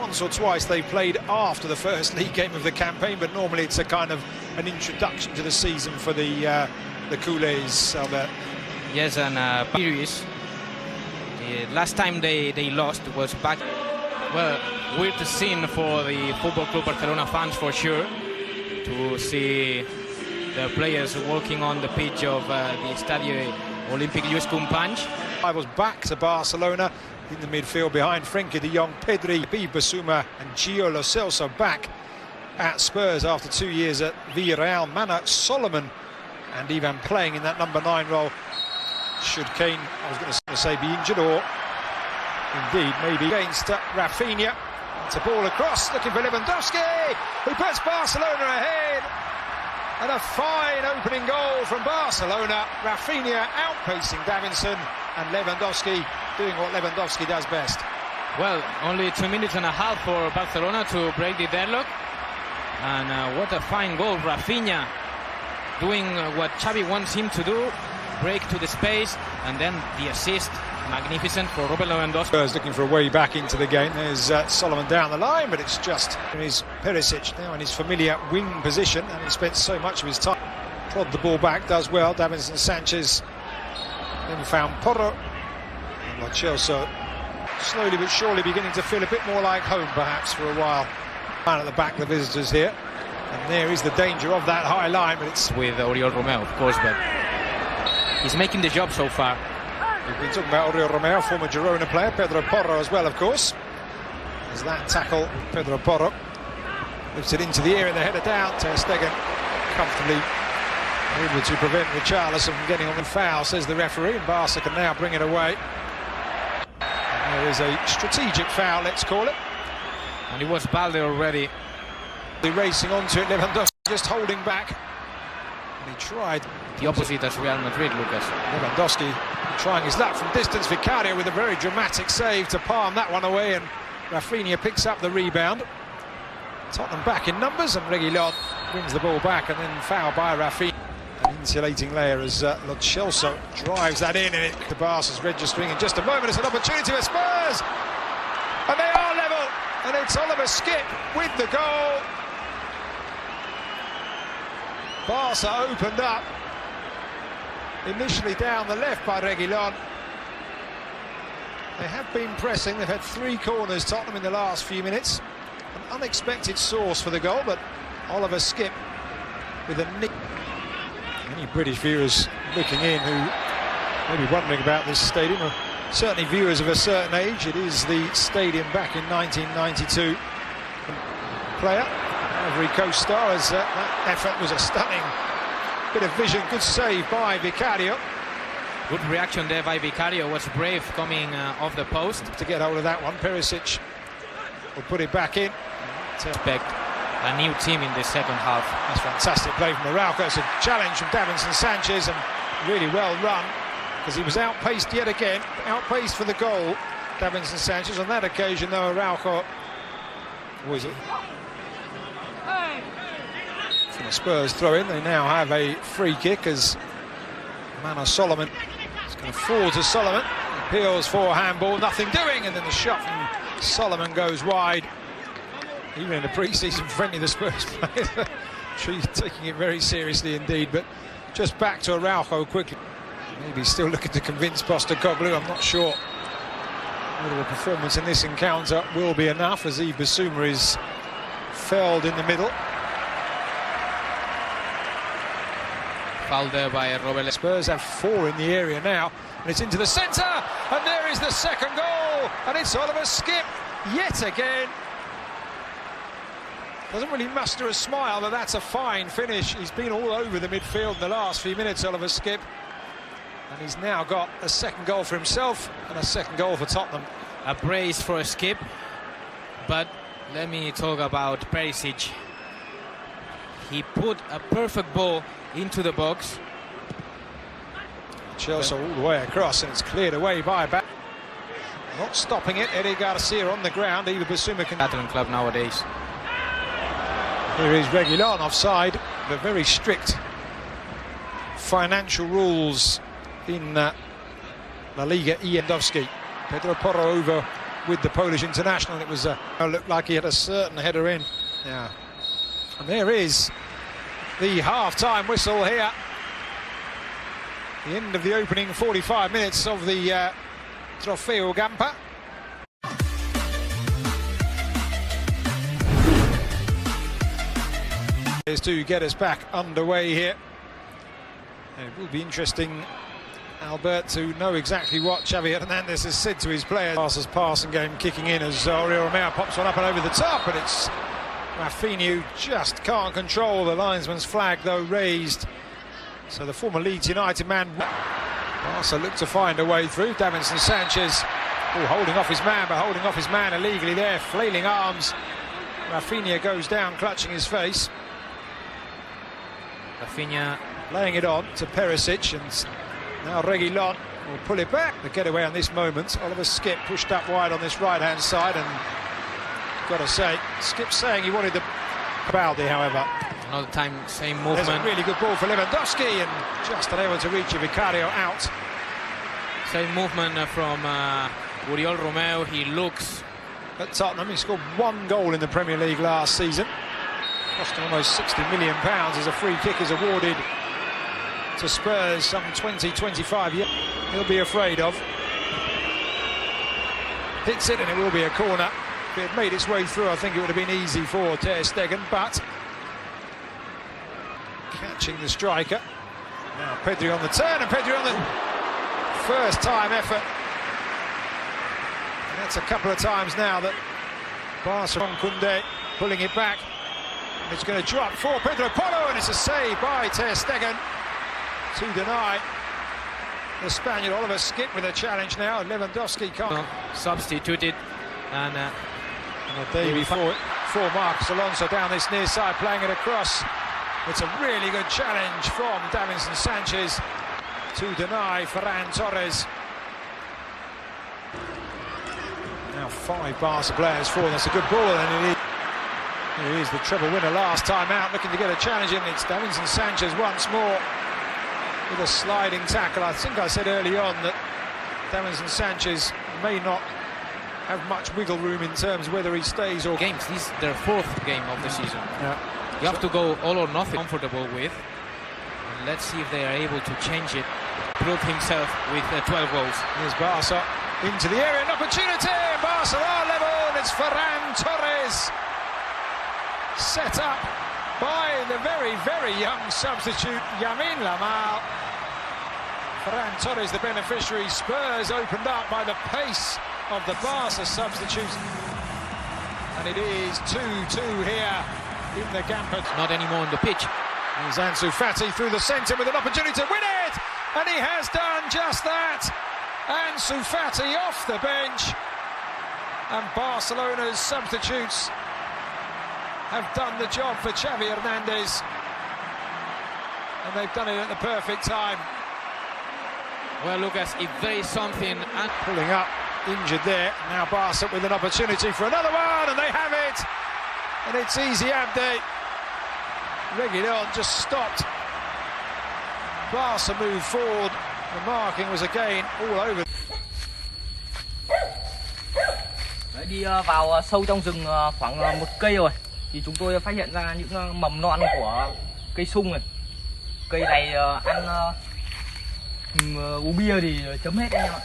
once or twice they've played after the first league game of the campaign, but normally it's a kind of an introduction to the season for the Culés, Albert. Yes, and series. The last time they lost was back. Well, weird scene for the Football Club Barcelona fans for sure, to see the players walking on the pitch of the Estadio Olímpic Lluís Companys. I was back to Barcelona in the midfield behind Frenkie de Jong, Pedri, Bissouma and Gio Lo Celso back at Spurs after 2 years at Villarreal. Mana, Solomon and Ivan playing in that number 9 role. Should Kane, I was going to say, be injured, or indeed maybe against Rafinha. It's a ball across, looking for Lewandowski, who puts Barcelona ahead. And a fine opening goal from Barcelona. Rafinha outpacing Davinson, and Lewandowski doing what Lewandowski does best. Well, only 2 minutes and a half for Barcelona to break the deadlock. And what a fine goal. Rafinha doing what Xavi wants him to do. Break to the space, and then the assist. Magnificent for Robert Lewandowski. Spurs looking for a way back into the game. There's Solomon down the line, but it's just his Perisic now in his familiar wing position, and he spent so much of his time. Prod the ball back, does well. Davinson Sanchez then found Porro. And Lo Celso slowly but surely beginning to feel a bit more like home, perhaps, for a while. At the back, the visitors here. And there is the danger of that high line, but it's with Oriol Romeu, of course, but he's making the job so far. We've been talking about Oriol Romeu, former Girona player, Pedro Porro as well, of course. As that tackle, Pedro Porro lifts it into the air and the header down. Ter Stegen comfortably able to prevent Richarlison from getting on the foul, says the referee, and Barca can now bring it away. And there is a strategic foul, let's call it. And it was Balde already. Racing onto it, Lewandowski just holding back. And he tried the opposite as Real Madrid, Lucas. Lewandowski trying his luck from distance. Vicario with a very dramatic save to palm that one away, and Rafinha picks up the rebound. Tottenham back in numbers, and Reguilón brings the ball back, and then foul by Rafinha. An insulating layer as Lo Celso drives that in, and the Barca's registering in just a moment. It's an opportunity for Spurs, and they are level, and it's Oliver Skipp with the goal. Barca opened up, initially down the left by Reguilón. They have been pressing, they've had 3 corners, Tottenham, in the last few minutes. An unexpected source for the goal, but Oliver Skipp with a nick. Any British viewers looking in who may be wondering about this stadium, or certainly viewers of a certain age, it is the stadium back in 1992. Player, Ivory Coast star, as that effort was a stunning bit of vision, good save by Vicario. Good reaction there by Vicario, was brave coming off the post. To get hold of that one, Perisic will put it back in. Expect a new team in the second half. That's fantastic play from Araujo. It's a challenge from Davinson Sanchez, and really well run, because he was outpaced yet again, outpaced for the goal. Davinson Sanchez on that occasion, though, Araujo was it? From a Spurs throw in, they now have a free kick as Mana Solomon is going to fall to Solomon. Appeals for handball, nothing doing, and then the shot from Solomon goes wide. Even in the pre-season friendly, the Spurs players taking it very seriously indeed. But just back to Araujo quickly. Maybe still looking to convince Postecoglou. I'm not sure whether the performance in this encounter will be enough, as Bissouma is felled in the middle. Foul there by Robert. Spurs have 4 in the area now, and it's into the centre, and there is the second goal, and it's Oliver Skipp yet again. Doesn't really muster a smile, but that's a fine finish. He's been all over the midfield in the last few minutes, Oliver Skipp, and he's now got a second goal for himself and a second goal for Tottenham. A brace for Skipp, but let me talk about Perisic. He put a perfect ball into the box. Chelsea all the way across, and it's cleared away by back. Not stopping it, Eddie Garcia on the ground. Either Bissouma can... Catalan club nowadays. Here is Reguilón offside. The very strict financial rules in La Liga. Lewandowski. Pedro Porro over with the Polish international. It was looked like he had a certain header in. Yeah, and there is the half-time whistle here. The end of the opening 45 minutes of the Trofeo Gampa. Is to get us back underway here. And it will be interesting, Albert, to know exactly what Xavi Hernandez has said to his players. Barca's passing game kicking in as Oriol Romeu pops one up and over the top, but it's Rafinha who just can't control the linesman's flag, though raised. So the former Leeds United man, Barca look to find a way through. Davinson Sanchez, holding off his man, but holding off his man illegally there, flailing arms. Rafinha goes down, clutching his face. Rafinha laying it on to Perisic, and now Reguilon will pull it back. The getaway on this moment. Oliver Skip pushed up wide on this right-hand side, and got to say, Skip saying he wanted the Baldi, however. Another time, same movement. There's a really good ball for Lewandowski, and just unable to reach it. Vicario out. Same movement from Oriol Romeu. He looks at Tottenham. He scored 1 goal in the Premier League last season. Costing almost £60 million as a free kick is awarded to Spurs some 20-25 years. He'll be afraid of. Hits it, and it will be a corner. If it had made its way through, I think it would have been easy for Ter Stegen, but catching the striker. Now Pedri on the turn, and Pedri on the first time effort. And that's a couple of times now that Barcelona Koundé pulling it back. It's going to drop for Pedro Porro, and it's a save by Ter Stegen to deny the Spaniard. Oliver Skip with a challenge now. Lewandowski can't. Substituted, and the day before Marcos Alonso down this near side, playing it across. It's a really good challenge from Davinson Sanchez to deny Ferran Torres. Now 5 Barca players for. That's a good ball, and here is the treble winner last time out, looking to get a challenge in. It's Davinson Sanchez once more with a sliding tackle. I think I said early on that Davinson Sanchez may not have much wiggle room in terms of whether he stays or... Games, this is their 4th game of the season. Yeah. You have to go all or nothing, comfortable with. And let's see if they are able to change it. Prove himself with 12 goals. Here's Barca into the area, an opportunity. Barca are level. It's Ferran Torres, set up by the very, very young substitute Yamin Lamal. Ferran Torres, the beneficiary. Spurs opened up by the pace of the Barca substitutes. And it is 2-2 here in the Gampa. Not anymore on the pitch. Here's Ansu Fati through the centre with an opportunity to win it. And he has done just that. Ansu Fati off the bench. And Barcelona's substitutes have done the job for Xavi Hernandez, and they've done it at the perfect time. Well, Lucas, if there is something... Pulling up, injured there. Now Barca with an opportunity for another one, and they have it. And it's easy Abde. Reguilon just stopped. Barca moved forward. The marking was again all over. Đi vào sâu trong rừng khoảng 1 cây rồi thì chúng tôi phát hiện ra những mầm non của cây sung này. Cây này ăn uống bia thì chấm hết anh em ạ.